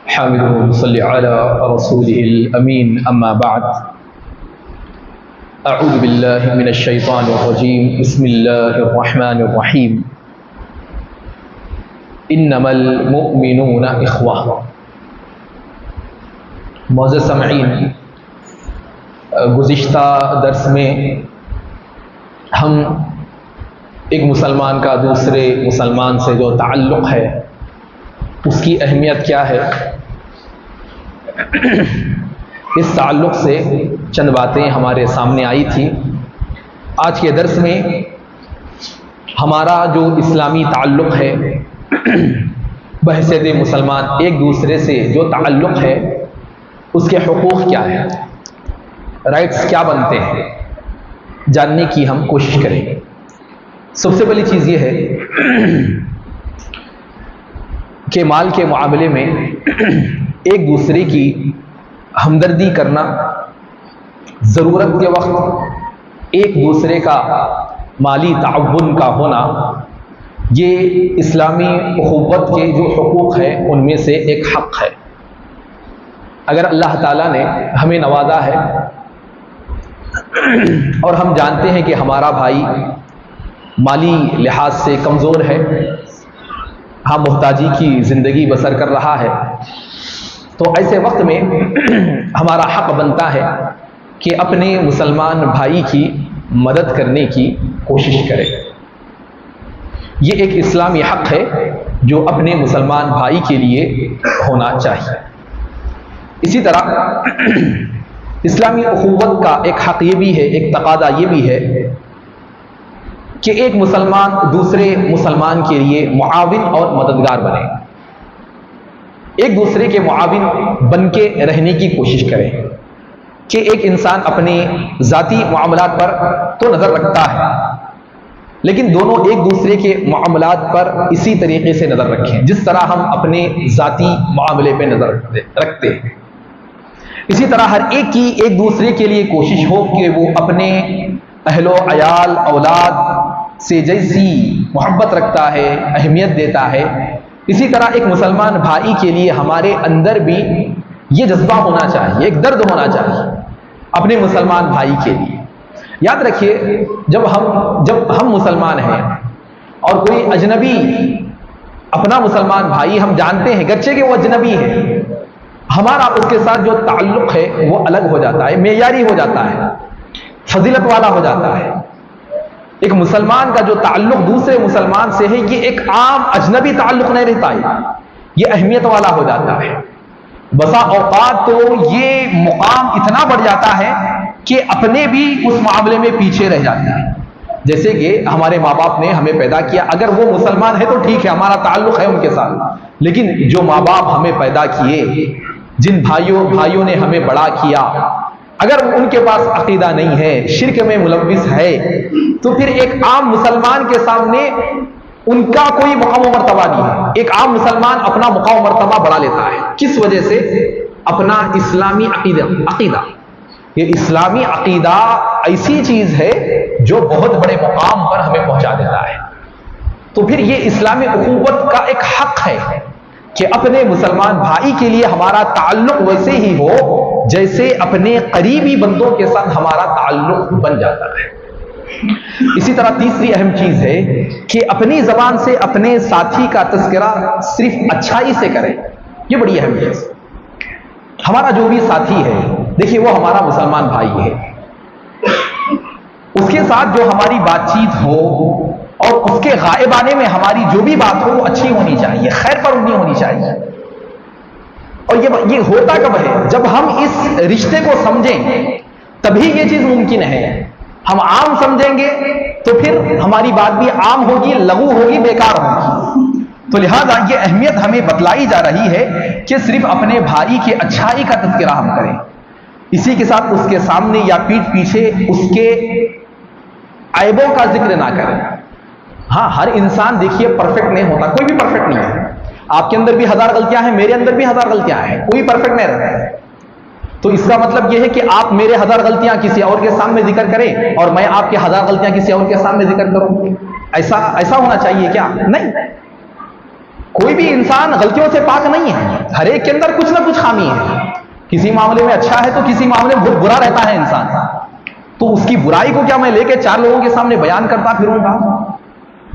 حامد صلی علی رسوله الامین اما بعد اعوذ باللہ من الشیطان الرجیم بسم اللہ الرحمن الرحیم انما المؤمنون اخوہ۔ معزز سامعین، گزشتہ درس میں ہم ایک مسلمان کا دوسرے مسلمان سے جو تعلق ہے اس کی اہمیت کیا ہے، اس تعلق سے چند باتیں ہمارے سامنے آئی تھی۔ آج کے درس میں ہمارا جو اسلامی تعلق ہے بحیثیت مسلمان ایک دوسرے سے جو تعلق ہے اس کے حقوق کیا ہے، رائٹس کیا بنتے ہیں، جاننے کی ہم کوشش کریں گے۔ سب سے پہلی چیز یہ ہے کہ مال کے معاملے میں ایک دوسرے کی ہمدردی کرنا، ضرورت کے وقت ایک دوسرے کا مالی تعاون کا ہونا، یہ اسلامی اخوت کے جو حقوق ہیں ان میں سے ایک حق ہے۔ اگر اللہ تعالیٰ نے ہمیں نوازا ہے اور ہم جانتے ہیں کہ ہمارا بھائی مالی لحاظ سے کمزور ہے، محتاجی کی زندگی بسر کر رہا ہے، تو ایسے وقت میں ہمارا حق بنتا ہے کہ اپنے مسلمان بھائی کی مدد کرنے کی کوشش کرے۔ یہ ایک اسلامی حق ہے جو اپنے مسلمان بھائی کے لیے ہونا چاہیے۔ اسی طرح اسلامی اخوت کا ایک حق یہ بھی ہے، ایک تقاضا یہ بھی ہے کہ ایک مسلمان دوسرے مسلمان کے لیے معاون اور مددگار بنے، ایک دوسرے کے معاون بن کے رہنے کی کوشش کرے کہ ایک انسان اپنے ذاتی معاملات پر تو نظر رکھتا ہے لیکن دونوں ایک دوسرے کے معاملات پر اسی طریقے سے نظر رکھیں جس طرح ہم اپنے ذاتی معاملے پہ نظر رکھتے ہیں۔ اسی طرح ہر ایک کی ایک دوسرے کے لیے کوشش ہو کہ وہ اپنے اہل و عیال اولاد سے جیسی محبت رکھتا ہے، اہمیت دیتا ہے، اسی طرح ایک مسلمان بھائی کے لیے ہمارے اندر بھی یہ جذبہ ہونا چاہیے، ایک درد ہونا چاہیے اپنے مسلمان بھائی کے لیے۔ یاد رکھیے، جب ہم مسلمان ہیں اور کوئی اجنبی اپنا مسلمان بھائی ہم جانتے ہیں گرچہ کہ وہ اجنبی ہے، ہمارا اس کے ساتھ جو تعلق ہے وہ الگ ہو جاتا ہے، معیاری ہو جاتا ہے، فضیلت والا ہو جاتا ہے۔ ایک مسلمان کا جو تعلق دوسرے مسلمان سے ہے یہ ایک عام اجنبی تعلق نہیں رہتا ہے، یہ اہمیت والا ہو جاتا ہے۔ بسا اوقات تو یہ مقام اتنا بڑھ جاتا ہے کہ اپنے بھی اس معاملے میں پیچھے رہ جاتے ہیں۔ جیسے کہ ہمارے ماں باپ نے ہمیں پیدا کیا، اگر وہ مسلمان ہے تو ٹھیک ہے، ہمارا تعلق ہے ان کے ساتھ، لیکن جو ماں باپ ہمیں پیدا کیے، جن بھائیوں نے ہمیں بڑا کیا، اگر ان کے پاس عقیدہ نہیں ہے، شرک میں ملوث ہے، تو پھر ایک عام مسلمان کے سامنے ان کا کوئی مقام و مرتبہ نہیں ہے۔ ایک عام مسلمان اپنا مقام و مرتبہ بڑھا لیتا ہے، کس وجہ سے؟ اپنا اسلامی عقیدہ۔ یہ اسلامی عقیدہ ایسی چیز ہے جو بہت بڑے مقام پر ہمیں پہنچا دیتا ہے۔ تو پھر یہ اسلامی اخوت کا ایک حق ہے کہ اپنے مسلمان بھائی کے لیے ہمارا تعلق ویسے ہی ہو جیسے اپنے قریبی بندوں کے ساتھ ہمارا تعلق بن جاتا ہے۔ اسی طرح تیسری اہم چیز ہے کہ اپنی زبان سے اپنے ساتھی کا تذکرہ صرف اچھائی سے کریں، یہ بڑی اہم چیز۔ ہمارا جو بھی ساتھی ہے، دیکھیے وہ ہمارا مسلمان بھائی ہے، اس کے ساتھ جو ہماری بات چیت ہو اور اس کے غائب آنے میں ہماری جو بھی بات ہو وہ اچھی ہونی چاہیے، خیر پر مبنی ہونی چاہیے۔ اور یہ ہوتا کب ہے؟ جب ہم اس رشتے کو سمجھیں تبھی یہ چیز ممکن ہے۔ ہم عام سمجھیں گے تو پھر ہماری بات بھی عام ہوگی، لغو ہوگی، بیکار ہوگی۔ تو لہذا یہ اہمیت ہمیں بتلائی جا رہی ہے کہ صرف اپنے بھائی کی اچھائی کا تذکرہ ہم کریں، اسی کے ساتھ اس کے سامنے یا پیٹھ پیچھے اس کے عیبوں کا ذکر نہ کریں۔ ہاں، ہر انسان دیکھیے پرفیکٹ نہیں ہوتا، کوئی بھی پرفیکٹ نہیں ہے۔ آپ کے اندر بھی 1000 غلطیاں ہیں، میرے اندر بھی 1000 غلطیاں ہیں، کوئی پرفیکٹ نہیں رہتا ہے۔ تو اس کا مطلب یہ ہے کہ آپ میرے 1000 غلطیاں کسی اور کے سامنے ذکر کریں اور میں آپ کے 1000 غلطیاں کسی اور کے سامنے ذکر کروں، ایسا ہونا چاہیے کیا؟ نہیں، کوئی بھی انسان غلطیوں سے پاک نہیں ہے۔ ہر ایک کے اندر کچھ نہ کچھ خامی ہے. کسی معاملے میں اچھا ہے تو کسی معاملے میں بہت برا رہتا ہے انسان. تو اس کی برائی کو کیا میں لے کے 4 لوگوں کے سامنے بیان کرتا پھروں گا؟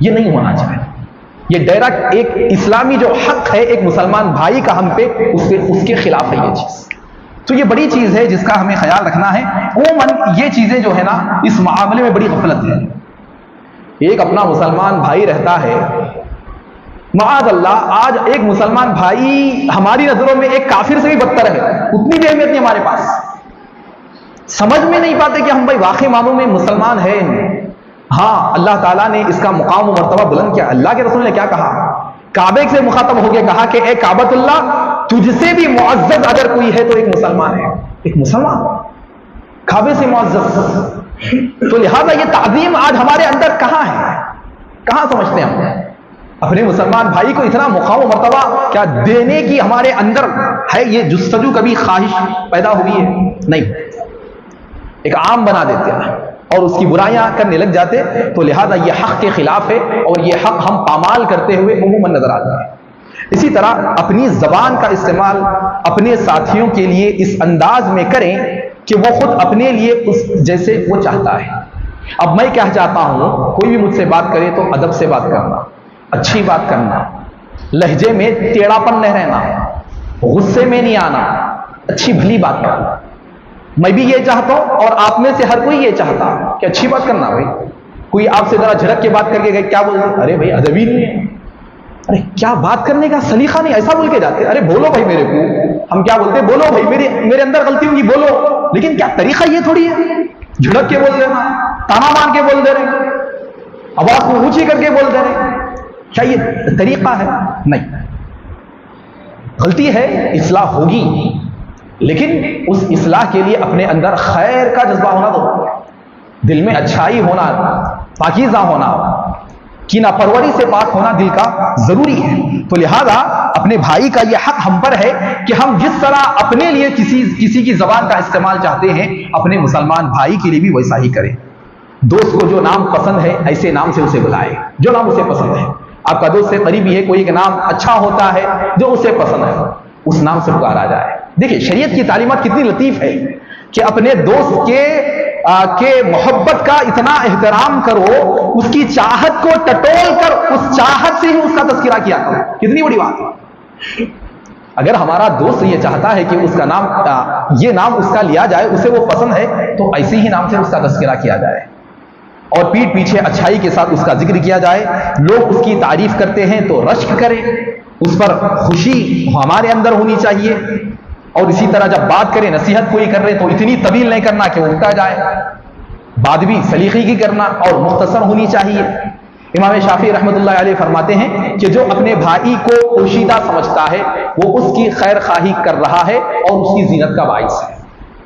یہ نہیں ہونا چاہیے. یہ ڈائریکٹ ایک اسلامی جو حق ہے ایک مسلمان بھائی کا ہم پہ، اس کے خلاف ہے یہ چیز. تو یہ بڑی چیز ہے جس کا ہمیں خیال رکھنا ہے. عموماً یہ چیزیں جو ہے نا اس معاملے میں بڑی غفلت ہے. ایک اپنا مسلمان بھائی رہتا ہے، معاذ اللہ آج ایک مسلمان بھائی ہماری نظروں میں ایک کافر سے بھی بدتر ہے. اتنی بھی اہمیت نہیں ہمارے پاس. سمجھ میں نہیں پاتے کہ ہم بھائی واقعی معنوں میں مسلمان ہیں. ہاں اللہ تعالیٰ نے اس کا مقام و مرتبہ بلند کیا. اللہ کے رسول نے کیا کہا؟ کعبے سے مخاطب ہو کے کہا کہ اے کعبۃ اللہ، تجھ سے بھی معزز اگر کوئی ہے تو ایک مسلمان ہے. ایک مسلمان کعبے سے معزز. تو لہذا یہ تعظیم آج ہمارے اندر کہاں ہے؟ کہاں سمجھتے ہیں ہم اپنے مسلمان بھائی کو اتنا مقام و مرتبہ کیا دینے کی ہمارے اندر ہے؟ یہ جستجو کبھی خواہش پیدا ہوئی ہے؟ نہیں. ایک عام بنا دیتے ہیں اور اس کی برائیاں کرنے لگ جاتے. تو لہذا یہ حق کے خلاف ہے اور یہ حق ہم پامال کرتے ہوئے عموماً نظر آتا ہے. اسی طرح اپنی زبان کا استعمال اپنے ساتھیوں کے لیے اس انداز میں کریں کہ وہ خود اپنے لیے اس جیسے وہ چاہتا ہے. اب میں کیا چاہتا ہوں، کوئی بھی مجھ سے بات کرے تو ادب سے بات کرنا، اچھی بات کرنا، لہجے میں ٹیڑھاپن نہیں رہنا، غصے میں نہیں آنا، اچھی بھلی بات کرنا. میں بھی یہ چاہتا ہوں اور آپ میں سے ہر کوئی یہ چاہتا کہ اچھی بات کرنا. بھائی کوئی آپ سے ذرا جھڑک کے بات کر کے گئے، کیا بولتے؟ ارے بھائی ادب ہی نہیں ہے. ارے کیا بات کرنے کا سلیقہ نہیں، ایسا بول کے جاتے. ارے بولو بھائی میرے کو. ہم کیا بولتے؟ بولو بھائی، میرے اندر غلطی ہوگی بولو. لیکن کیا طریقہ یہ تھوڑی ہے جھڑک کے بول دینا، تانا مان کے بول دے رہے، آواز کو اونچی کر کے بول دے رہے. کیا یہ طریقہ ہے؟ نہیں. غلطی ہے، اصلاح ہوگی، لیکن اس اصلاح کے لیے اپنے اندر خیر کا جذبہ ہونا ضروری ہے. دل میں اچھائی ہونا، پاکیزہ ہونا، کینہ پروری سے پاک ہونا دل کا ضروری ہے. تو لہذا اپنے بھائی کا یہ حق ہم پر ہے کہ ہم جس طرح اپنے لیے کسی کی زبان کا استعمال چاہتے ہیں اپنے مسلمان بھائی کے لیے بھی ویسا ہی کریں. دوست کو جو نام پسند ہے ایسے نام سے اسے بلائے جو نام اسے پسند ہے. آپ کا دوست سے قریبی ہے، کوئی ایک نام اچھا ہوتا ہے جو اسے پسند ہے، اس نام سے پکارا جائے. دیکھیں شریعت کی تعلیمات کتنی لطیف ہے کہ اپنے دوست کے محبت کا اتنا احترام کرو، اس کی چاہت کو ٹٹول کر اس چاہت سے ہی اس کا تذکرہ کیا کرو. کتنی بڑی بات ہے. اگر ہمارا دوست یہ چاہتا ہے کہ اس کا نام یہ نام اس کا لیا جائے، اسے وہ پسند ہے، تو ایسے ہی نام سے اس کا تذکرہ کیا جائے اور پیٹھ پیچھے اچھائی کے ساتھ اس کا ذکر کیا جائے. لوگ اس کی تعریف کرتے ہیں تو رشک کریں، اس پر خوشی ہمارے اندر ہونی چاہیے. اور اسی طرح جب بات کریں، نصیحت کوئی کر رہے تو اتنی طویل نہیں کرنا کہ وہ اٹھا جائے. بات بھی سلیقے کی کرنا اور مختصر ہونی چاہیے. امام شافعی رحمۃ اللہ علیہ فرماتے ہیں کہ جو اپنے بھائی کو پوشیدہ سمجھتا ہے وہ اس کی خیر خواہی کر رہا ہے اور اس کی زینت کا باعث ہے.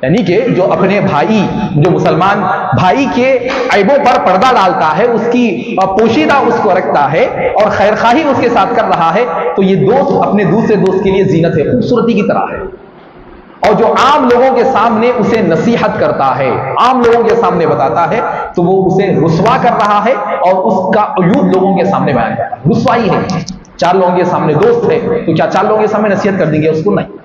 یعنی کہ جو اپنے بھائی، جو مسلمان بھائی کے عیبوں پر پردہ ڈالتا ہے، اس کی پوشیدہ اس کو رکھتا ہے اور خیر خواہی اس کے ساتھ کر رہا ہے، تو یہ دوست اپنے دوسرے دوست کے لیے زینت ہے، خوبصورتی کی طرح ہے. اور جو عام لوگوں کے سامنے اسے نصیحت کرتا ہے، عام لوگوں کے سامنے بتاتا ہے، تو وہ اسے رسوا کر رہا ہے اور اس کا عیوب لوگوں کے سامنے بیان کرتا ہے. رسوائی ہے. 4 لوگوں کے سامنے دوست ہے تو کیا 4 لوگوں کے سامنے نصیحت کر دیں گے اس کو؟ نہیں.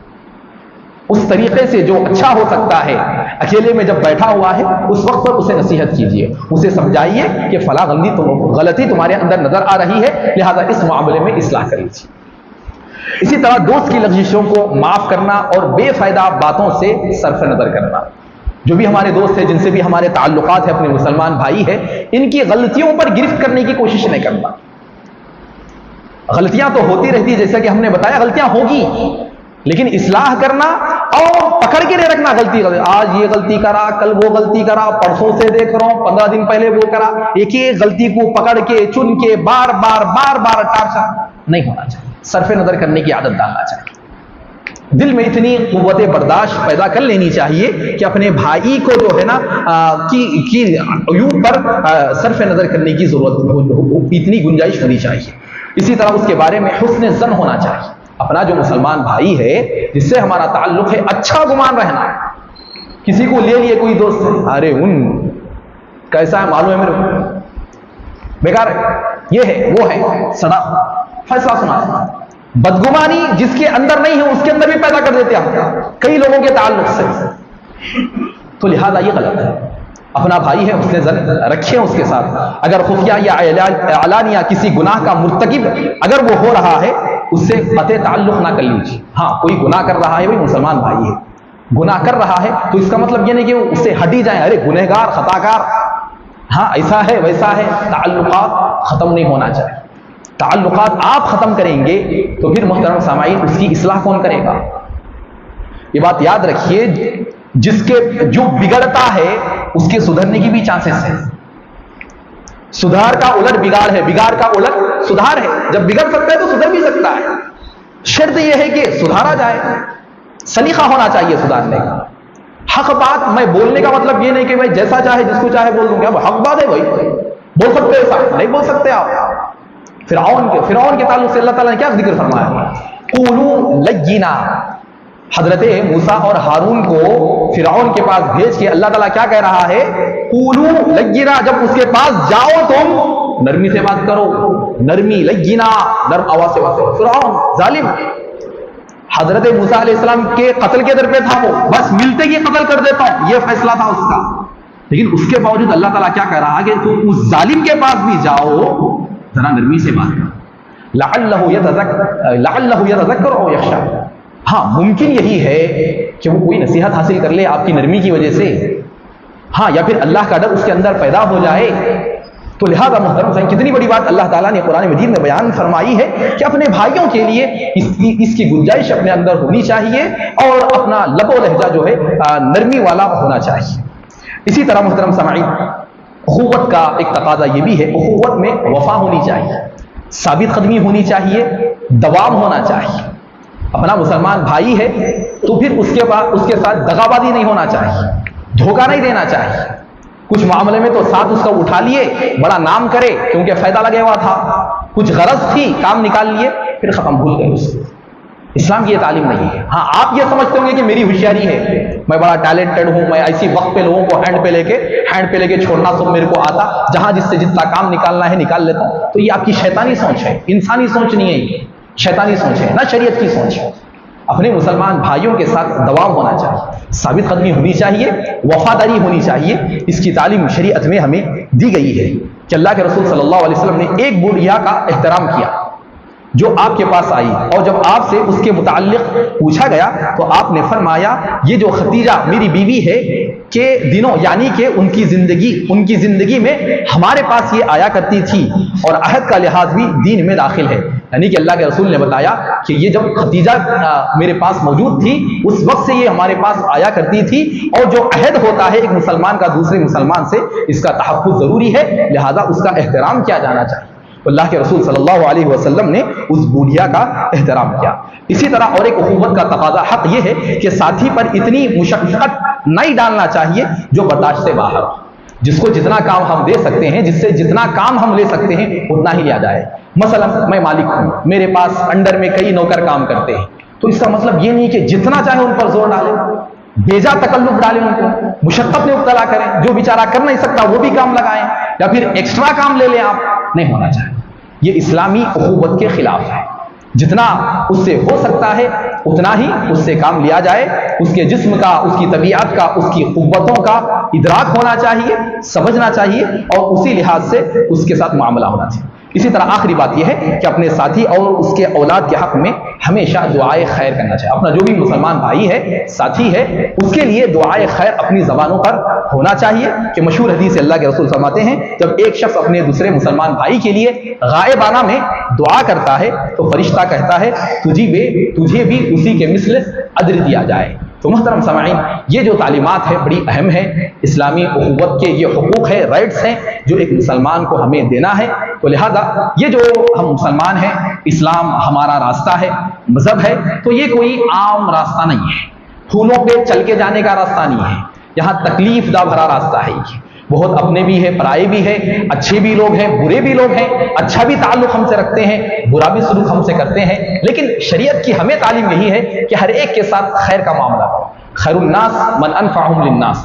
اس طریقے سے جو اچھا ہو سکتا ہے، اکیلے میں جب بیٹھا ہوا ہے اس وقت پر اسے نصیحت کیجیے، اسے سمجھائیے کہ فلاں غلطی تمہارے اندر نظر آ رہی ہے، لہذا اس معاملے میں اصلاح کریے. اسی طرح دوست کی لغزشوں کو معاف کرنا اور بے فائدہ باتوں سے صرف نظر کرنا. جو بھی ہمارے دوست ہیں، جن سے بھی ہمارے تعلقات ہیں، اپنے مسلمان بھائی ہیں، ان کی غلطیوں پر گرفت کرنے کی کوشش نہیں کرنا. غلطیاں تو ہوتی رہتی، جیسا کہ ہم نے بتایا غلطیاں ہوگی، لیکن اصلاح کرنا اور پکڑ کے نہیں رکھنا. غلطی آج یہ غلطی کرا، کل وہ غلطی کرا، پرسوں سے دیکھ رہا ہوں 15 دن پہلے وہ کرا. ایک ہی غلطی کو پکڑ کے چن کے بار بار ٹارچر نہیں ہونا چاہیے. صرف نظر کرنے کی عادت ڈالنا چاہیے. دل میں اتنی قوت برداشت پیدا کر لینی چاہیے کہ اپنے بھائی کو جو ہے نا کی عیوب پر صرف نظر کرنے کی ضرورت، اتنی گنجائش ہونی چاہیے. اسی طرح اس کے بارے میں حسن ظن ہونا چاہیے. اپنا جو مسلمان بھائی ہے جس سے ہمارا تعلق ہے، اچھا گمان رہنا. کسی کو لے لیے کوئی دوست، ارے کیسا ہے معلوم ہے میرے کو، بیکار ہے، یہ ہے وہ ہے، سنا فیصلہ سنا. بدگمانی جس کے اندر نہیں ہے اس کے اندر بھی پیدا کر دیتے ہیں کئی لوگوں کے تعلق سے. تو لہذا یہ غلط ہے. اپنا بھائی ہے، اس نے زن رکھے اس کے ساتھ، اگر خفیہ یا علانیہ کسی گناہ کا مرتکب اگر وہ ہو رہا ہے اس سے قطع تعلق نہ کر لیجیے. ہاں کوئی گناہ کر رہا ہے، وہ مسلمان بھائی ہے، گناہ کر رہا ہے تو اس کا مطلب یہ نہیں کہ اس سے ہٹ ہی جائیں، ارے گنہگار خطا کار، ہاں ایسا ہے ویسا ہے. تعلقات ختم نہیں ہونا چاہیے. تعلقات آپ ختم کریں گے تو پھر محترم سامعین اس کی اصلاح کون کرے گا؟ یہ بات یاد رکھیے، جس کے جو بگڑتا ہے اس کے سدھرنے کی بھی چانسز ہے. سدھار کا الٹ بگاڑ ہے، بگاڑ کا الٹ سدھار ہے. جب بگڑ سکتا ہے تو سدھر بھی سکتا ہے. شرط یہ ہے کہ سدھارا جائے، سلیقہ ہونا چاہیے سدھارنے کا. حق بات میں بولنے کا مطلب یہ نہیں کہ میں جیسا چاہے جس کو چاہے بول دوں گا. وہ حق بات ہے بھائی، بول سکتے ایسا نہیں بول سکتے آپ. فرعون کے تعلق سے اللہ تعالیٰ نے کیا ذکر فرمایا؟ قولوا لینا. حضرت موسیٰ اور ہارون کو فرعون کے پاس بھیج کے اللہ تعالیٰ کیا کہہ رہا ہے؟ قولوا لینا. جب اس کے پاس جاؤ تم نرمی سے بات کرو. نرمی، لینا، نرم آواز سے بات کرو. فرعون ظالم حضرت موسیٰ علیہ السلام کے قتل کے در پہ تھا، وہ بس ملتے ہی قتل کر دیتا ہوں، یہ فیصلہ تھا اس کا. لیکن اس کے باوجود اللہ تعالیٰ کیا کہہ رہا کہ تم اس ظالم کے پاس بھی جاؤ، ذرا نرمی سے بات کرو. لعلہ یتذکر او یخشی. ہاں ممکن یہی ہے کہ وہ کوئی نصیحت حاصل کر لے آپ کی نرمی کی وجہ سے، ہاں، یا پھر اللہ کا ڈر اس کے اندر پیدا ہو جائے. تو لہذا محترم صاحب کتنی بڑی بات اللہ تعالیٰ نے قرآن مجید میں بیان فرمائی ہے کہ اپنے بھائیوں کے لیے اس کی گنجائش اپنے اندر ہونی چاہیے اور اپنا لب و لہجہ جو ہے نرمی والا ہونا چاہیے. اسی طرح محترم سامعین اخوت کا ایک تقاضا یہ بھی ہے، اخوت میں وفا ہونی چاہیے، ثابت قدمی ہونی چاہیے، دوام ہونا چاہیے. اپنا مسلمان بھائی ہے تو پھر اس کے ساتھ دغابازی نہیں ہونا چاہیے، دھوکہ نہیں دینا چاہیے. کچھ معاملے میں تو ساتھ اس کا اٹھا لیے، بڑا نام کرے کیونکہ فائدہ لگے ہوا تھا، کچھ غرض تھی کام نکال لیے، پھر ختم بھول گئے اس کو. اسلام کی یہ تعلیم نہیں ہے. ہاں آپ یہ سمجھتے ہوں گے کہ میری ہوشیاری ہے، میں بڑا ٹیلنٹڈ ہوں، میں ایسی وقت پہ لوگوں کو ہینڈ پہ لے کے چھوڑنا سب میرے کو آتا، جہاں جس سے جتنا کام نکالنا ہے نکال لیتا ہوں. تو یہ آپ کی شیطانی سوچ ہے، انسانی سوچ نہیں ہے، یہ شیطانی سوچ ہے، نہ شریعت کی سوچ ہے. اپنے مسلمان بھائیوں کے ساتھ دوام ہونا چاہیے، ثابت قدمی ہونی چاہیے، وفاداری ہونی چاہیے. اس کی تعلیم شریعت میں ہمیں دی گئی ہے کہ اللہ کے رسول صلی اللہ علیہ وسلم نے ایک بوڑھیا کا احترام کیا جو آپ کے پاس آئی، اور جب آپ سے اس کے متعلق پوچھا گیا تو آپ نے فرمایا یہ جو ختیجہ میری بیوی ہے کہ دنوں یعنی کہ ان کی زندگی میں ہمارے پاس یہ آیا کرتی تھی اور عہد کا لحاظ بھی دین میں داخل ہے. یعنی کہ اللہ کے رسول نے بتایا کہ یہ جب ختیجہ میرے پاس موجود تھی اس وقت سے یہ ہمارے پاس آیا کرتی تھی، اور جو عہد ہوتا ہے ایک مسلمان کا دوسرے مسلمان سے اس کا تحفظ ضروری ہے، لہذا اس کا احترام کیا جانا چاہیے. اللہ کے رسول صلی اللہ علیہ وسلم نے اس بوڑھیا کا احترام کیا. اسی طرح اور ایک اخوت کا تقاضا حق یہ ہے کہ ساتھی پر اتنی مشقت نہیں ڈالنا چاہیے جو برداشت سے باہر ہو. جس کو جتنا کام ہم دے سکتے ہیں، جس سے جتنا کام ہم لے سکتے ہیں اتنا ہی لیا جائے. مثلا میں مالک ہوں، میرے پاس انڈر میں کئی نوکر کام کرتے ہیں، تو اس کا مطلب یہ نہیں کہ جتنا چاہے ان پر زور ڈالیں، بیجا تکلف ڈالیں، ان کو مشقت میں مبتلا کریں. جو بیچارہ کر نہیں سکتا وہ بھی کام لگائیں یا پھر ایکسٹرا کام لے لیں. آپ نہیں ہونا چاہیے. یہ اسلامی اخوت کے خلاف ہے. جتنا اس سے ہو سکتا ہے اتنا ہی اس سے کام لیا جائے. اس کے جسم کا، اس کی طبیعت کا، اس کی قوتوں کا ادراک ہونا چاہیے، سمجھنا چاہیے، اور اسی لحاظ سے اس کے ساتھ معاملہ ہونا چاہیے. اسی طرح آخری بات یہ ہے کہ اپنے ساتھی اور اس کے اولاد کے حق میں ہمیشہ دعائے خیر کرنا چاہیے. اپنا جو بھی مسلمان بھائی ہے، ساتھی ہے، اس کے لیے دعائے خیر اپنی زبانوں پر ہونا چاہیے. کہ مشہور حدیث اللہ کے رسول فرماتے ہیں جب ایک شخص اپنے دوسرے مسلمان بھائی کے لیے غائبانہ میں دعا کرتا ہے تو فرشتہ کہتا ہے تجھے بھی اسی کے مثل اجر دیا جائے. تو محترم سامعین، یہ جو تعلیمات ہے بڑی اہم ہے. اسلامی اخوت کے یہ حقوق ہے، رائٹس ہیں جو ایک مسلمان کو ہمیں دینا ہے. تو لہذا یہ جو ہم مسلمان ہیں، اسلام ہمارا راستہ ہے، مذہب ہے، تو یہ کوئی عام راستہ نہیں ہے، پھولوں پہ چل کے جانے کا راستہ نہیں ہے. یہاں تکلیف دہ بھرا راستہ ہے. یہ بہت اپنے بھی ہے، پرائے بھی ہے، اچھے بھی لوگ ہیں، برے بھی لوگ ہیں. اچھا بھی تعلق ہم سے رکھتے ہیں، برا بھی سلوک ہم سے کرتے ہیں. لیکن شریعت کی ہمیں تعلیم یہی ہے کہ ہر ایک کے ساتھ خیر کا معاملہ کرو. خیر الناس من انفعهم للناس.